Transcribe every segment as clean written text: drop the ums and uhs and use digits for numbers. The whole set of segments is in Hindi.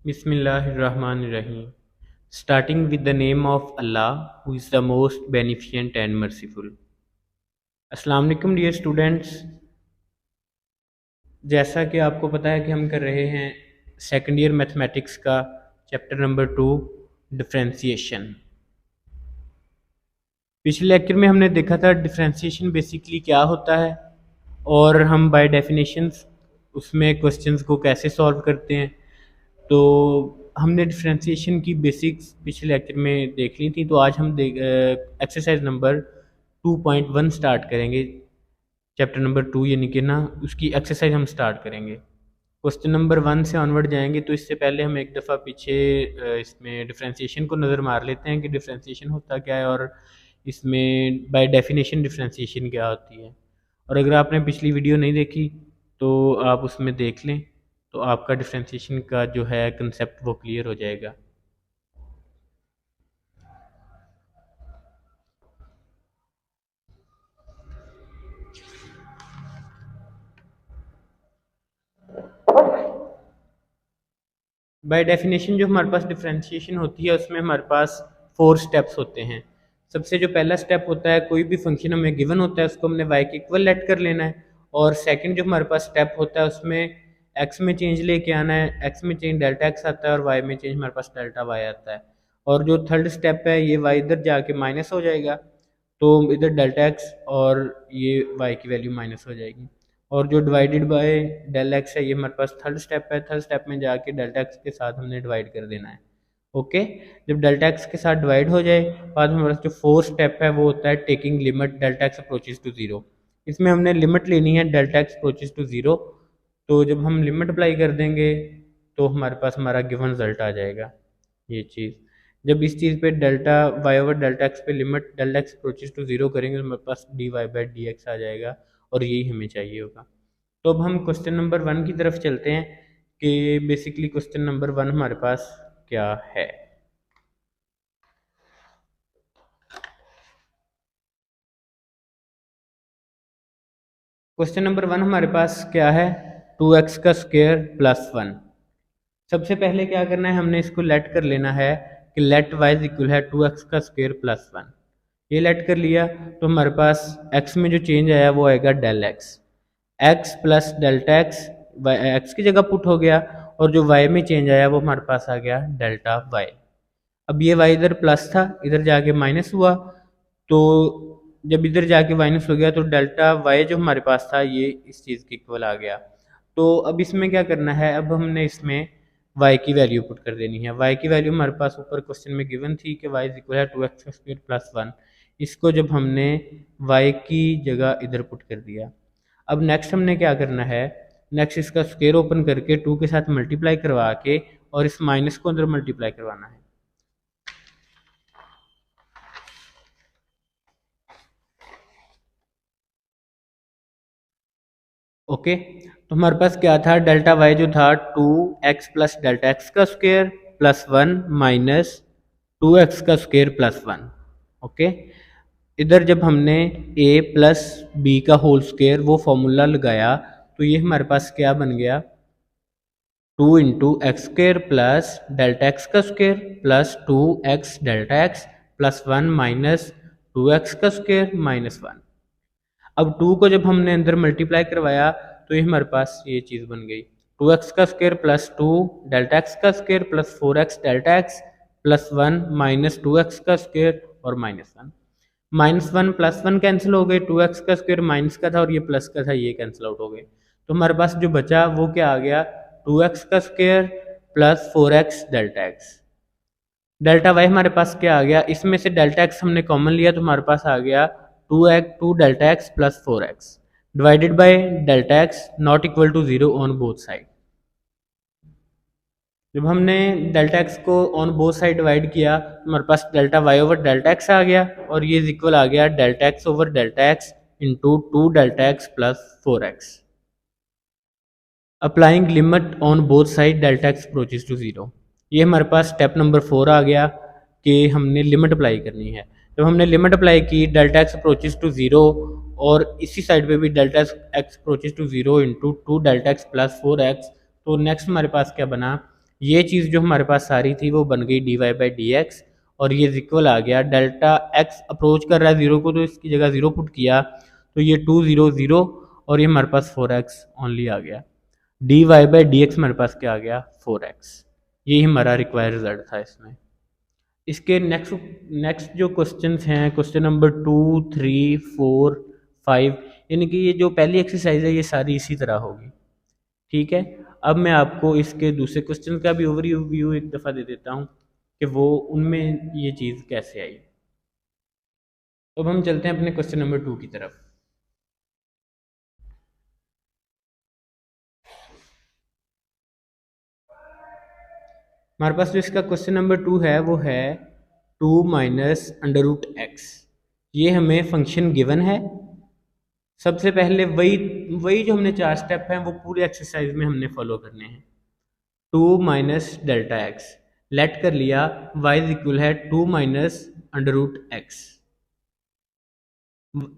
Bismillahirrahmanirrahim. Starting with the name of Allah, who is the most beneficent and merciful. अस्सलाम वालेकुम डियर स्टूडेंट्स, जैसा कि आपको पता है कि हम कर रहे हैं सेकंड ईयर मैथमेटिक्स का चैप्टर नंबर 2 डिफरेंशिएशन। पिछले लेक्चर में हमने देखा था डिफरेंशिएशन बेसिकली क्या होता है और हम बाय डेफिनेशंस उसमें क्वेश्चंस को कैसे सॉल्व करते हैं। तो हमने डिफरेंशिएशन की बेसिक्स पिछले लेक्चर में देख ली थी। तो आज हम एक्सरसाइज नंबर 2.1 स्टार्ट करेंगे, चैप्टर नंबर 2 यानी कि ना उसकी एक्सरसाइज हम स्टार्ट करेंगे। क्वेश्चन नंबर 1 से ऑनवर्ड जाएंगे। तो इससे पहले हम एक दफ़ा पीछे इसमें डिफरेंशिएशन को नज़र मार लेते हैं कि डिफरेंशिएशन होता क्या है और इसमें बाय डेफिनेशन डिफरेंशिएशन क्या होती है। और अगर आपने पिछली वीडियो नहीं देखी तो आप उसमें देख लें, तो आपका डिफरेंशिएशन का जो है कंसेप्ट वो क्लियर हो जाएगा। बाय डेफिनेशन जो हमारे पास डिफरेंशिएशन होती है उसमें हमारे पास 4 स्टेप्स होते हैं। सबसे जो पहला स्टेप होता है, कोई भी फंक्शन हमें गिवन होता है उसको हमने y के इक्वल लेट कर लेना है। और सेकंड जो हमारे पास स्टेप होता है उसमें x में चेंज लेके आना है, x में चेंज डेल्टा x आता है और y में चेंज हमारे पास डेल्टा y आता है। और जो थर्ड स्टेप है ये y इधर जाके माइनस हो जाएगा, तो इधर डेल्टा x और ये y की वैल्यू माइनस हो जाएगी। और जो डिवाइडेड बाय डेल एक्स है ये हमारे पास थर्ड स्टेप है। थर्ड स्टेप में जाके डेल्टा एक्स के साथ हमने डिवाइड कर देना है। ओके, जब डेल्टा एक्स के साथ डिवाइड हो जाए बाद में हमारे पास जो फोर्थ स्टेप है वो होता है taking limit delta x approaches to zero. इसमें हमने लिमिट लेनी है delta x approaches to zero. तो जब हम लिमिट अप्लाई कर देंगे तो हमारे पास हमारा गिवन रिजल्ट आ जाएगा ये चीज़। जब इस चीज़ पे delta Y over delta X पे limit delta x approaches to zero करेंगे तो हमारे पास D Y by D X आ जाएगा और यही हमें चाहिए होगा। तो अब हम क्वेश्चन नंबर 1 की तरफ चलते हैं कि बेसिकली क्वेश्चन नंबर 1 हमारे पास क्या है। क्वेश्चन नंबर 1 हमारे पास क्या है, 2x का स्क्वायर प्लस 1। सबसे पहले क्या करना है, हमने इसको लेट कर लेना है कि लेट y इक्वल है 2x का स्क्वायर प्लस 1। ये लेट कर लिया तो हमारे पास x में जो चेंज आया वो आएगा del x plus delta x की जगह पुट हो गया और जो y में चेंज आया वो हमारे पास आ गया डेल्टा y। अब ये y इधर प्लस था, इधर जाके माइनस हुआ, तो जब इधर जाके माइनस हो गया तो डेल्टा y जो हमारे पास था ये इस चीज़ के इक्वल आ गया। तो अब इसमें क्या करना है, अब हमने इसमें y की वैल्यू पुट कर देनी है। y की वैल्यू हमारे पास ऊपर क्वेश्चन में गिवन थी कि y इक्वल है 2x स्क्वायर प्लस 1। इसको जब हमने y की जगह इधर पुट कर दिया, अब नेक्स्ट हमने क्या करना है, नेक्स्ट इसका स्क्वायर ओपन करके 2 के साथ मल्टीप्लाई करवा के और इस माइनस को अंदर मल्टीप्लाई करवाना है। ओके, तो हमारे पास क्या था, डेल्टा वाई जो था 2x प्लस डेल्टा एक्स का स्क्वायर प्लस 1 माइनस 2x का स्क्वायर प्लस 1। ओके, इधर जब हमने a प्लस बी का होल स्क्वायर वो फॉर्मूला लगाया तो ये हमारे पास क्या बन गया, 2 into X square plus delta x का square plus 2x delta x plus 1 minus 2x का स्क्वायर माइनस 1। अब 2 को जब हमने अंदर मल्टीप्लाई करवाया तो ये हमारे पास ये चीज़ बन गई, 2x का स्क्वायर प्लस 2 डेल्टा एक्स का square plus 4x delta x plus 1 minus 2x का स्क्वायर और माइनस 1। माइनस 1 प्लस 1 कैंसिल हो गए, 2x का स्क्वायर माइनस का था और ये प्लस का था, ये कैंसिल आउट हो गए। तो हमारे पास जो बचा वो क्या आ गया, 2x का square plus 4x delta x. Delta y हमारे पास क्या आ गया, इसमें से डेल्टा एक्स हमने कॉमन लिया तो हमारे पास आ गया 2 delta x plus 4x divided by delta X not equal to 0 on both side. जब हमने डेल्टा एक्स को ऑन बोथ साइड डिवाइड किया तो हमारे पास delta Y over delta x आ गया और ये इक्वल आ गया delta x over delta X into 2 delta x plus 4x। Applying limit on both side delta x approaches to 0। ये हमारे पास स्टेप नंबर 4 आ गया कि हमने लिमिट अप्लाई करनी है। जब हमने लिमिट अप्लाई की डेल्टा एक्स अप्रोचेस टू 0 और इसी साइड पे भी delta x approaches to 0 into 2 delta x plus 4x, तो नेक्स्ट हमारे पास क्या बना, ये चीज़ जो हमारे पास सारी थी वो बन गई dy/dx, और ये इक्वल आ गया डेल्टा x अप्रोच कर रहा है 0 को, तो इसकी जगह 0 पुट किया तो ये 2 0 0, और ये हमारे पास 4x ओनली आ गया। dy/dx हमारे पास क्या आ गया, 4x। यही हमारा रिक्वायर्ड रिजल्ट था इसमें। इसके नेक्स्ट जो क्वेश्चंस हैं, क्वेश्चन नंबर 2 3 4 5, यानी कि ये जो पहली एक्सरसाइज है ये सारी इसी तरह होगी। ठीक है, अब मैं आपको इसके दूसरे क्वेश्चन का भी ओवरव्यू एक दफ़ा दे देता हूँ कि वो उनमें ये चीज़ कैसे आई। तो अब हम चलते हैं अपने क्वेश्चन नंबर 2 की तरफ। हमारे पास जो इसका क्वेश्चन नंबर 2 है वो है 2 माइनस अंडर रूट एक्स। ये हमें फंक्शन गिवन है। सबसे पहले वही वही जो हमने 4 स्टेप हैं वो पूरे एक्सरसाइज में हमने फॉलो करने हैं। 2 माइनस डेल्टा एक्स लेट कर लिया, y इज इक्वल है 2 minus under root x.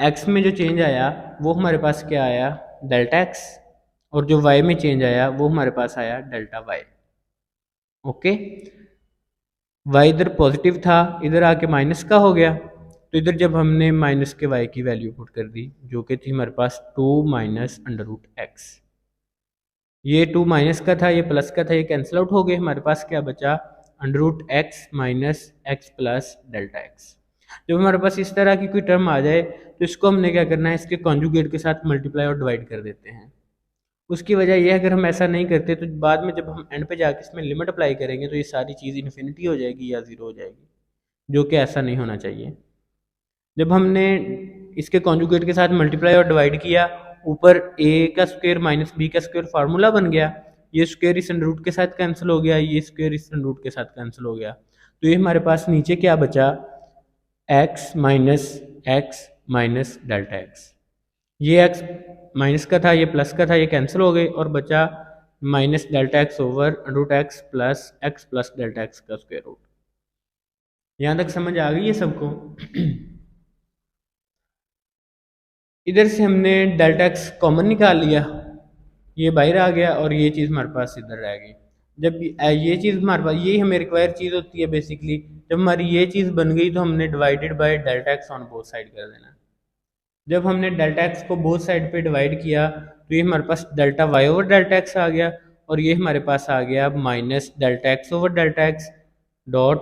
X में जो चेंज आया वो हमारे पास क्या आया, डेल्टा एक्स, और जो y में चेंज आया वो हमारे पास आया डेल्टा y। ओके, y इधर पॉजिटिव था, इधर आके माइनस का हो गया, तो इधर जब हमने माइनस के y की वैल्यू पुट कर दी जो कि थी हमारे पास 2 माइनस अंडर रूट एक्स। ये 2 माइनस का था, ये प्लस का था, ये कैंसिल आउट हो गए, हमारे पास क्या बचा, under root x minus x plus delta x. जब हमारे पास इस तरह की कोई टर्म आ जाए तो इसको हमने क्या करना है, इसके कॉन्जुगेट के साथ मल्टीप्लाई और डिवाइड कर देते हैं। उसकी वजह यह है अगर हम ऐसा नहीं करते तो बाद में जब हम एंड पे जाके इसमें लिमिट अप्लाई करेंगे तो ये सारी चीज़ इन्फिनिटी हो जाएगी या ज़ीरो हो जाएगी, जो कि ऐसा नहीं होना चाहिए। जब हमने इसके कॉन्जुगेट के साथ मल्टीप्लाई और डिवाइड किया, ऊपर a का स्क्वायर माइनस b का स्क्वायर फार्मूला बन गया, ये स्क्वायर इस अंडर रूट के साथ कैंसिल हो गया, ये स्क्वायर इस अंडर रूट के साथ कैंसिल हो गया, तो ये हमारे पास नीचे क्या बचा, x माइनस डेल्टा x। ये x माइनस का था, ये प्लस का था, ये कैंसिल हो गए और बचा minus delta x over under root x plus delta x का स्क्वायर रूट। यहाँ तक समझ आ गई है सबको? इधर से हमने डेल्टा एक्स कॉमन निकाल लिया, ये बाहर आ गया और ये चीज़ हमारे पास इधर रह गई। जब ये चीज़ हमारे पास, यही हमें रिक्वायर चीज़ होती है बेसिकली, जब हमारी ये चीज़ बन गई तो हमने divided by delta X on both side कर देना। जब हमने डेल्टा एक्स को बोथ साइड पे डिवाइड किया तो ये हमारे पास delta Y over delta x आ गया, और ये हमारे पास आ गया minus delta x over delta X dot,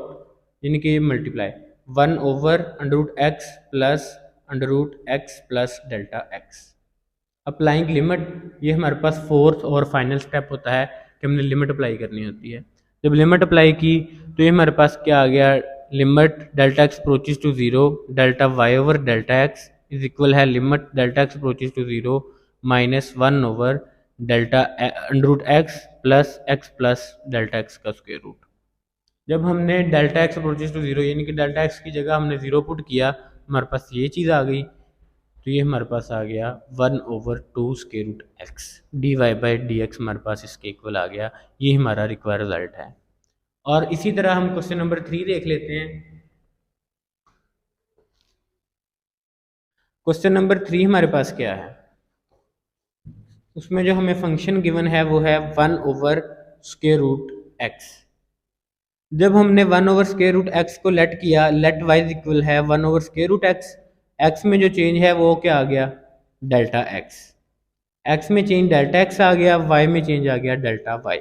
यानी कि multiply 1 over under root x plus under root x plus delta X. Applying limit, ये हमारे पास फोर्थ और फाइनल स्टेप होता है कि हमने लिमिट अप्लाई करनी होती है। जब लिमिट अप्लाई की तो ये हमारे पास क्या आ गया, limit delta X approaches to 0 delta Y over delta X is equal है limit delta X approaches to 0 minus 1 over delta under root x plus delta x का स्क्वायर रूट। जब हमने डेल्टा एक्स अप्रोचेज टू 0 यानी कि डेल्टा एक्स की जगह हमने 0 पुट किया, हमारे पास ये चीज़ आ गई, तो ये हमारे पास आ गया 1 over 2 square root x, dy/dx हमारे पास इसके इक्वल आ गया। ये हमारा रिक्वायर्ड रिजल्ट है। और इसी तरह हम क्वेश्चन नंबर 3 देख लेते हैं। क्वेश्चन नंबर 3 हमारे पास क्या है, उसमें जो हमें फंक्शन गिवन है वो है 1 ओवर स्क्वायर रूट एक्स। जब हमने 1 ओवर स्क्वायर रूट एक्स को लेट किया, लेट वाइज इक्वल है 1 over square root x, x में जो चेंज है वो क्या आ गया, डेल्टा एक्स। एक्स में चेंज डेल्टा एक्स आ गया, वाई में चेंज आ गया डेल्टा वाई।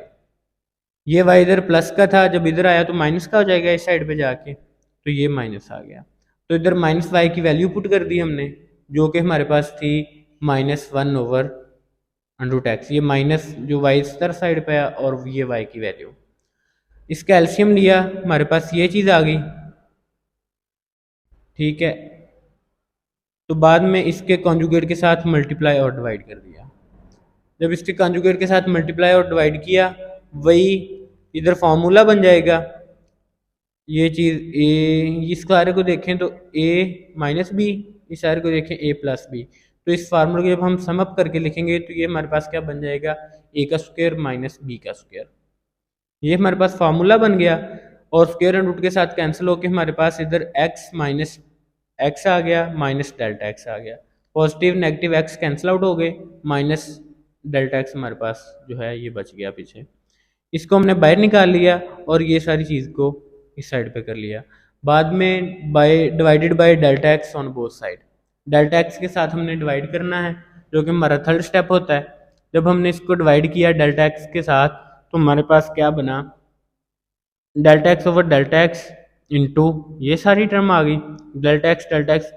ये वाई इधर प्लस का था, जब इधर आया तो माइनस का हो जाएगा इस साइड पे जाके, तो ये माइनस आ गया, तो इधर माइनस वाई की वैल्यू पुट कर दी हमने जो कि हमारे पास थी minus 1 over under root x. ये माइनस जो वाई इस तरह साइड पे है और ये वाई की वैल्यू, इसका एलसीएम लिया, हमारे पास ये चीज़ आ गई। ठीक है, तो बाद में इसके कॉन्जुगेट के साथ मल्टीप्लाई और डिवाइड कर दिया। जब इसके कॉन्जुगेट के साथ मल्टीप्लाई और डिवाइड किया, वही इधर फार्मूला बन जाएगा। ये चीज़ ए, इस सारे को देखें तो a माइनस बी, इस सारे को देखें a प्लस बी, तो इस फार्मूले को जब हम सम अप करके लिखेंगे तो ये हमारे पास क्या बन जाएगा, a का स्क्वायर माइनस b का स्क्वायर। ये हमारे पास फार्मूला बन गया, और स्क्वायर एंड रूट के साथ कैंसिल होकर हमारे पास इधर x माइनस एक्स आ गया माइनस डेल्टा एक्स आ गया। Positive negative x cancel out हो गए, माइनस डेल्टा एक्स हमारे पास जो है ये बच गया पीछे। इसको हमने बाहर निकाल लिया और ये सारी चीज़ को इस साइड पे कर लिया। बाद में divided by delta X on both side, delta x के साथ हमने डिवाइड करना है, जो कि हमारा थर्ड स्टेप होता है। जब हमने इसको डिवाइड किया डेल्टा एक्स के साथ, तो हमारे पास क्या बना, delta x over delta X into ये सारी टर्म आ गई, डेल्टा एक्स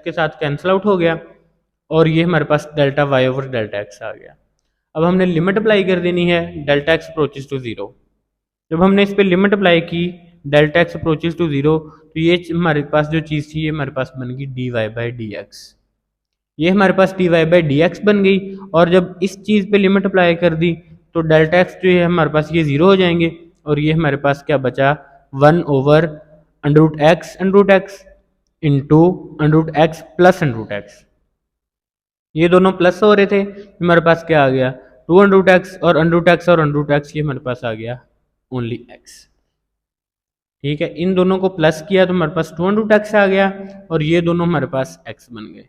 के साथ कैंसिल आउट हो गया, और ये हमारे पास delta Y over delta x आ गया। अब हमने लिमिट अप्लाई कर देनी है, delta x approaches to zero. जब हमने इस पर लिमिट अप्लाई की delta x approaches to zero, तो ये हमारे पास जो चीज़ थी ये हमारे पास बन गई D Y by D X. ये हमारे पास D Y by D X बन गई, और जब इस चीज़ पे लिमिट अप्लाई कर दी तो डेल्टा एक्स जो है हमारे पास ये ज़ीरो हो जाएंगे, और ये हमारे पास क्या बचा, 1 over under root x into under root x plus under root x. ये दोनों प्लस हो रहे थे, हमारे पास क्या आ गया, 2 अंडर रूट एक्स और अंडर रूट एक्स और अंडर रूट एक्स, ये हमारे पास आ गया ओनली एक्स। ठीक है, इन दोनों को प्लस किया तो हमारे पास 2 अंडर रूट एक्स आ गया, और ये दोनों हमारे पास एक्स बन गए।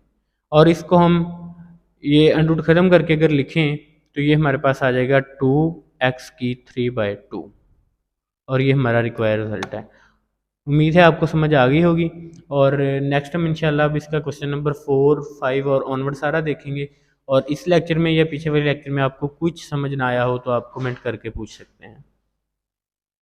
और इसको हम ये अंडर रूट खत्म करके अगर लिखें तो ये हमारे पास आ जाएगा 2x की 3/2, और ये हमारा रिक्वायर्ड रिजल्ट है। उम्मीद है आपको समझ आ गई होगी, और नेक्स्ट हम इंशाल्लाह अब इसका क्वेश्चन नंबर 4, 5 और ऑनवर्ड सारा देखेंगे। और इस लेक्चर में या पीछे वाले लेक्चर में आपको कुछ समझ ना आया हो तो आप कमेंट करके पूछ सकते हैं।